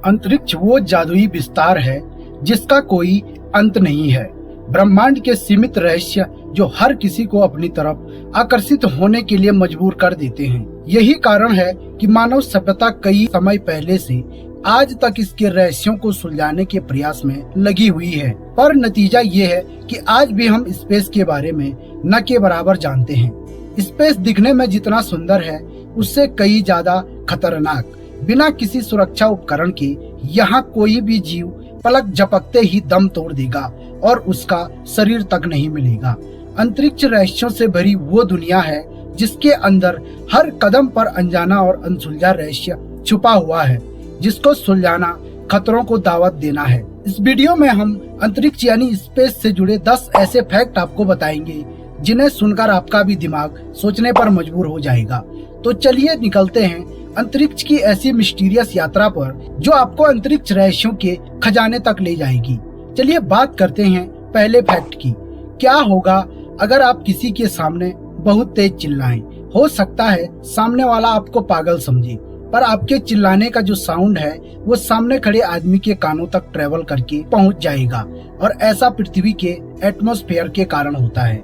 अंतरिक्ष वो जादुई विस्तार है जिसका कोई अंत नहीं है। ब्रह्मांड के सीमित रहस्य जो हर किसी को अपनी तरफ आकर्षित होने के लिए मजबूर कर देते हैं। यही कारण है कि मानव सभ्यता कई समय पहले से आज तक इसके रहस्यों को सुलझाने के प्रयास में लगी हुई है। पर नतीजा ये है कि आज भी हम स्पेस के बारे में न के बराबर जानते हैं। स्पेस दिखने में जितना सुंदर है उससे कई ज्यादा खतरनाक। बिना किसी सुरक्षा उपकरण के यहाँ कोई भी जीव पलक झपकते ही दम तोड़ देगा और उसका शरीर तक नहीं मिलेगा। अंतरिक्ष रहस्यों से भरी वो दुनिया है जिसके अंदर हर कदम पर अनजाना और अनसुलझा रहस्य छुपा हुआ है, जिसको सुलझाना खतरों को दावत देना है। इस वीडियो में हम अंतरिक्ष यानी स्पेस से जुड़े 10 ऐसे फैक्ट आपको बताएंगे जिन्हें सुनकर आपका भी दिमाग सोचने पर मजबूर हो जाएगा। तो चलिए निकलते हैं अंतरिक्ष की ऐसी मिस्टीरियस यात्रा पर जो आपको अंतरिक्ष रहस्यों के खजाने तक ले जाएगी। चलिए बात करते हैं पहले फैक्ट की। क्या होगा अगर आप किसी के सामने बहुत तेज चिल्लाएं? हो सकता है सामने वाला आपको पागल समझे, पर आपके चिल्लाने का जो साउंड है वो सामने खड़े आदमी के कानों तक ट्रेवल करके पहुंच जाएगा, और ऐसा पृथ्वी के एटमॉस्फेयर के कारण होता है।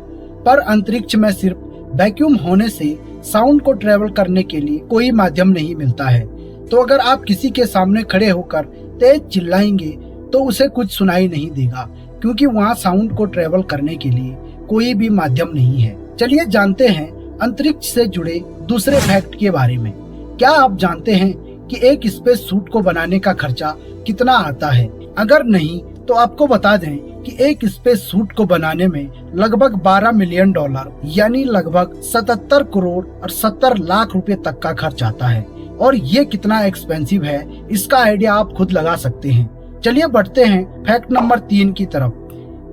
पर अंतरिक्ष में सिर्फ वैक्यूम होने से साउंड को ट्रेवल करने के लिए कोई माध्यम नहीं मिलता है। तो अगर आप किसी के सामने खड़े होकर तेज चिल्लाएंगे तो उसे कुछ सुनाई नहीं देगा, क्योंकि वहाँ साउंड को ट्रेवल करने के लिए कोई भी माध्यम नहीं है। चलिए जानते हैं अंतरिक्ष से जुड़े दूसरे फैक्ट के बारे में। क्या आप जानते हैं कि एक स्पेस सूट को बनाने का खर्चा कितना आता है? अगर नहीं तो आपको बता दें कि एक स्पेस सूट को बनाने में लगभग 12 मिलियन डॉलर यानी लगभग 77 करोड़ और 70 लाख रुपए तक का खर्च आता है। और ये कितना एक्सपेंसिव है इसका आइडिया आप खुद लगा सकते हैं। चलिए बढ़ते हैं फैक्ट नंबर 3 की तरफ।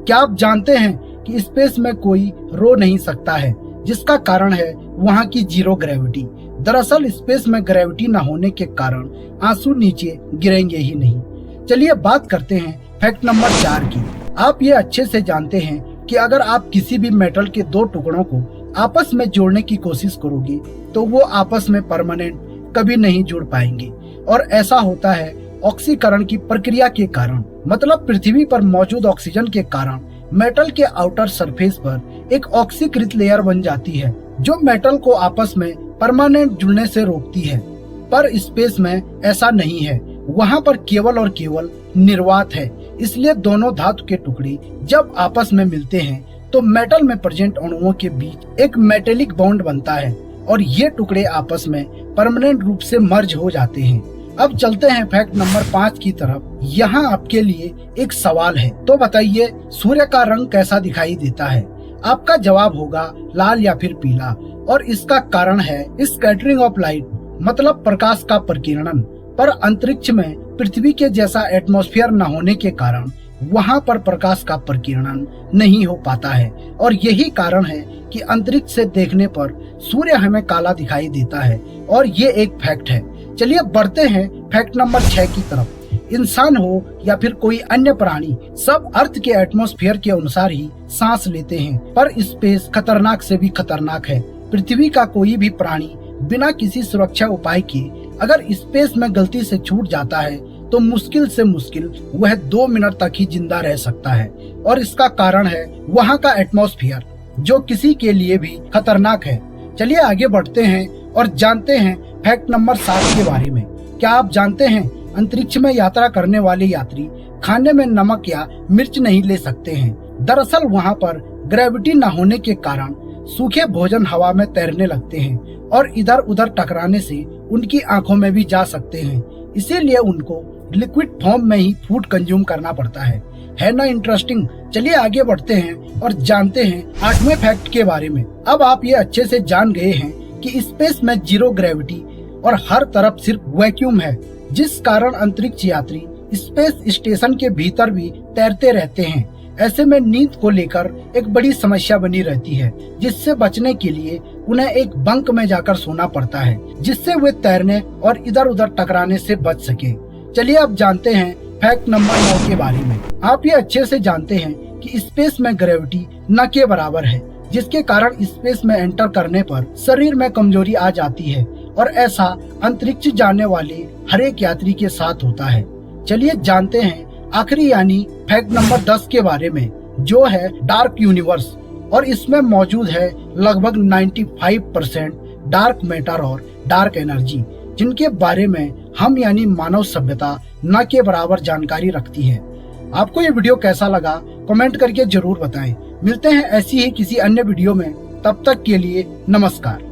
क्या आप जानते हैं कि स्पेस में कोई रो नहीं सकता है, जिसका कारण है वहाँ की जीरो ग्रेविटी। दरअसल स्पेस में ग्रेविटी न होने के कारण आंसू नीचे गिरेंगे ही नहीं। चलिए बात करते हैं फैक्ट नंबर 4 की। आप ये अच्छे से जानते हैं कि अगर आप किसी भी मेटल के 2 टुकड़ों को आपस में जोड़ने की कोशिश करोगे तो वो आपस में परमानेंट कभी नहीं जुड़ पाएंगे, और ऐसा होता है ऑक्सीकरण की प्रक्रिया के कारण। मतलब पृथ्वी पर मौजूद ऑक्सीजन के कारण मेटल के आउटर सरफेस पर एक ऑक्सीकृत लेयर बन जाती है जो मेटल को आपस में परमानेंट जुड़ने से रोकती है। पर स्पेस में ऐसा नहीं है, वहाँ पर केवल और केवल निर्वात है। इसलिए दोनों धातु के टुकड़े जब आपस में मिलते हैं तो मेटल में प्रेजेंट अणुओं के बीच एक मेटेलिक बॉन्ड बनता है और ये टुकड़े आपस में परमानेंट रूप से मर्ज हो जाते हैं। अब चलते हैं फैक्ट नंबर 5 की तरफ। यहाँ आपके लिए एक सवाल है, तो बताइए सूर्य का रंग कैसा दिखाई देता है? आपका जवाब होगा लाल या फिर पीला, और इसका कारण है स्कैटरिंग ऑफ लाइट, मतलब प्रकाश का प्रकीर्णन। पर अंतरिक्ष में पृथ्वी के जैसा एटमॉस्फेयर न होने के कारण वहाँ पर प्रकाश का प्रकीर्णन नहीं हो पाता है, और यही कारण है कि अंतरिक्ष से देखने पर सूर्य हमें काला दिखाई देता है, और ये एक फैक्ट है। चलिए बढ़ते हैं फैक्ट नंबर 6 की तरफ। इंसान हो या फिर कोई अन्य प्राणी, सब अर्थ के एटमॉस्फेयर के अनुसार ही सांस लेते हैं, पर स्पेस खतरनाक से भी खतरनाक है। पृथ्वी का कोई भी प्राणी बिना किसी सुरक्षा उपाय के अगर स्पेस में गलती से छूट जाता है तो मुश्किल से मुश्किल वह 2 मिनट तक ही जिंदा रह सकता है, और इसका कारण है वहाँ का एटमॉस्फेयर जो किसी के लिए भी खतरनाक है। चलिए आगे बढ़ते हैं और जानते हैं फैक्ट नंबर 7 के बारे में। क्या आप जानते हैं अंतरिक्ष में यात्रा करने वाले यात्री खाने में नमक या मिर्च नहीं ले सकते हैं? दरअसल वहाँ पर ग्रेविटी न होने के कारण सूखे भोजन हवा में तैरने लगते हैं और इधर उधर टकराने से उनकी आंखों में भी जा सकते हैं। इसीलिए उनको लिक्विड फॉर्म में ही फूड कंज्यूम करना पड़ता है ना इंटरेस्टिंग? चलिए आगे बढ़ते हैं और जानते हैं 8वें फैक्ट के बारे में। अब आप ये अच्छे से जान गए हैं कि स्पेस में जीरो ग्रेविटी और हर तरफ सिर्फ वैक्यूम है, जिस कारण अंतरिक्ष यात्री स्पेस स्टेशन के भीतर भी तैरते रहते हैं। ऐसे में नींद को लेकर एक बड़ी समस्या बनी रहती है, जिससे बचने के लिए उन्हें एक बंक में जाकर सोना पड़ता है, जिससे वे तैरने और इधर उधर टकराने से बच सके। चलिए अब जानते हैं फैक्ट नंबर 9 के बारे में। आप ये अच्छे से जानते हैं कि स्पेस में ग्रेविटी न के बराबर है, जिसके कारण स्पेस में एंटर करने पर शरीर में कमजोरी आ जाती है और ऐसा अंतरिक्ष जाने वाले हर एक यात्री के साथ होता है। चलिए जानते हैं आखिरी यानी फैक्ट नंबर 10 के बारे में, जो है डार्क यूनिवर्स। और इसमें मौजूद है लगभग 95% डार्क मैटर और डार्क एनर्जी, जिनके बारे में हम यानी मानव सभ्यता न के बराबर जानकारी रखती है। आपको ये वीडियो कैसा लगा कमेंट करके जरूर बताएं। मिलते हैं ऐसी ही किसी अन्य वीडियो में, तब तक के लिए नमस्कार।